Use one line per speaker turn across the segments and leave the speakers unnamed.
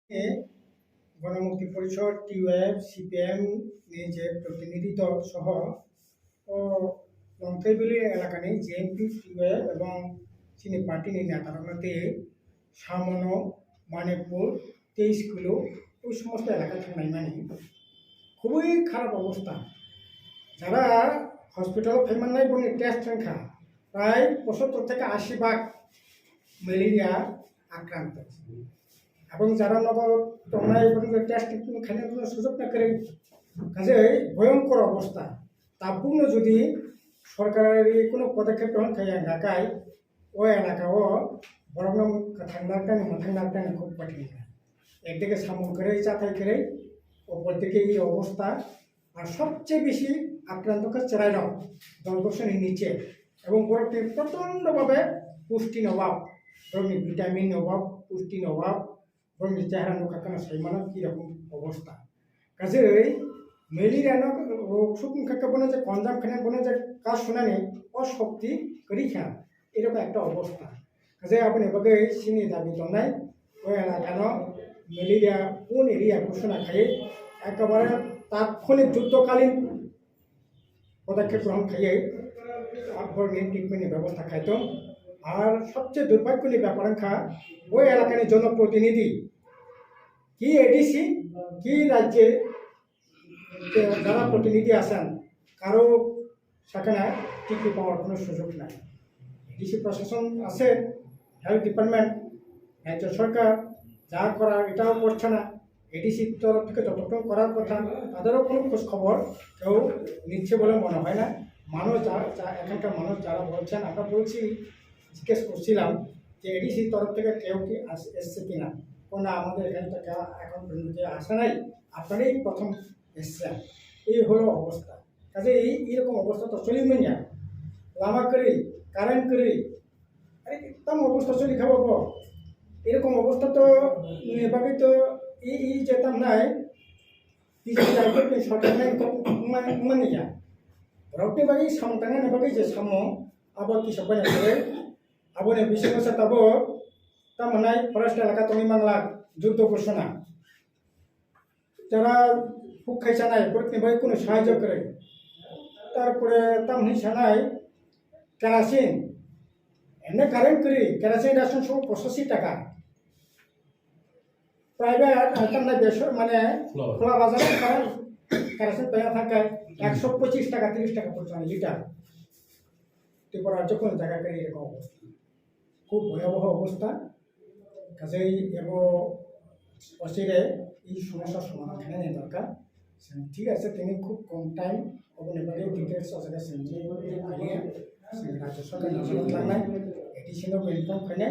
এ গণমুক্তি পরিষদ, টিউএফ, সিপিএম যে প্রতিনিধি দল সহ ও লংথইবিলি এলাকাनि জেএমপি, টিউএফ এবং চিনি পার্টিनि নেতারা মধ্যে সামনো, মানিকপুর, 23 কিলো ওই সমস্ত এলাকা থাকনাय मानि খুবই খারাপ অবস্থা। যারা হসপিটাল ফেমান্নাय বনি টেস্ট সংখ্যা প্রায় 75 থেকে 80% ম্যালেরিয়া আক্রান্ত এবং যারা নগর টংনায় টেস্ট খাইনাय কোনো সুযোগ না করে কাজে ভয়ঙ্কর অবস্থা। তাপূর্ণ যদি সরকারের কোনো পদক্ষেপ গ্রহণ খাই ঢাকায় ওই এলাকাও বরং থাকনায় খুব কঠিন। একদিকে সামন করে চাতাই করে ওপর দিকে এই অবস্থা। আর সবচেয়ে বেশি আক্রান্ত হচ্ছে চেরাইরাও 10 বছরের নিচে এবং বরফটির প্রচণ্ডভাবে পুষ্টির অভাব, ধরুন ভিটামিন অভাব, পুষ্টির অভাব, ধরুন চেহারা নোকাকানো সাইমানো কীরকম অবস্থা। কাজেই ম্যালেরিয়া রোগ সংখ্যাকে বলে যে কনজাম খানে বলে যে কাজ শোনানি অশক্তি করিখা এরকম একটা অবস্থা। কাজে আপনি এভাবে চিনি দাবি দনায় ওই এলাকানো ম্যালেরিয়া কোন এরিয়া ঘোষণা খাই একেবারে তাৎক্ষণিক যুদ্ধকালীন পদক্ষেপ গ্রহণ খাইয়ে গভর্নমেন্ট ট্রিটমেন্টের ব্যবস্থা খাইতো। আর সবচেয়ে দুর্ভাগ্যজনক ব্যাপার ওই এলাকার জনপ্রতিনিধি কি এডিসি কি রাজ্যে যারা প্রতিনিধি আছেন কারো সেখানে টিকি পাওয়ার কোনো সুযোগ নাই। এডিসি প্রশাসন আছে, হেলথ ডিপার্টমেন্ট, রাজ্য সরকার যা করার এটাও করছে না। এডিসির তরফ থেকে যতটুকু করার কথা তাদেরও কোনো খোঁজ খবর কেউ নিচ্ছে বলে মনে হয় না। মানুষ এখানকার মানুষ যারা বলছেন, আমরা বলছি, জিজ্ঞেস করছিলাম যে এডিসির তরফ থেকে কেউ কি এসছে কিনা, না আমাদের এখানে তো কেউ এখন পর্যন্ত আসে নাই, আপনারাই প্রথম এসছেন। এই হলো অবস্থা। কাজে এইরকম অবস্থা তো চলিবে না। লামা করি কারেন্ট করি আরে একদম অবস্থা চলি খাবো। এরকম অবস্থা তো এভাবে তো এই যেতাম নাই সরকার নাই মানে যা রক্তি বাকি সামতাঙ্গা নেবাকি যে সাম আবো কি সবাই করে আবনে বিশ্বসা তাবো তা মনাই ফরেস্ট এলাকা তুমি মানলা যুদ্ধ ঘোষণা যারা খুব খাইছা নাই প্রতি ভাই কোনো সাহায্য করে। তারপরে তামনি সানাই কেরাসিন এনে কারেন্ট করি কেরাসিন রেশন সব 85 টাকা। প্রাইভেট আইটেম বেসর মানে খোলা বাজারে কেরাসিন পেয়ে থাকে 125 টাকা 30 টাকা পর্যন্ত লিটার। ত্রিপুরা রাজ্য কোনো জায়গা করে এরকম অবস্থা, খুব ভয়াবহ অবস্থা। কাজেই এবং অচিরে এই সমস্যার সমাধান এনে দরকার। ঠিক আছে, তিনি খুব কম টাইম অবনেবারে ডিটেলস আছে সেন্ট্রি রাজ্য সরকার নজরত লাগায় এডিশনাল ইনফর্ম খানে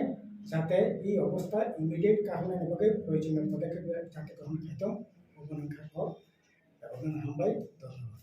যাতে এই অবস্থা ইমিডিয়েট কারণে নেবাকে প্রয়োজনীয় পদক্ষেপ যাতে গ্রহণ খাইতো অবনান খাব হামবাই। ধন্যবাদ।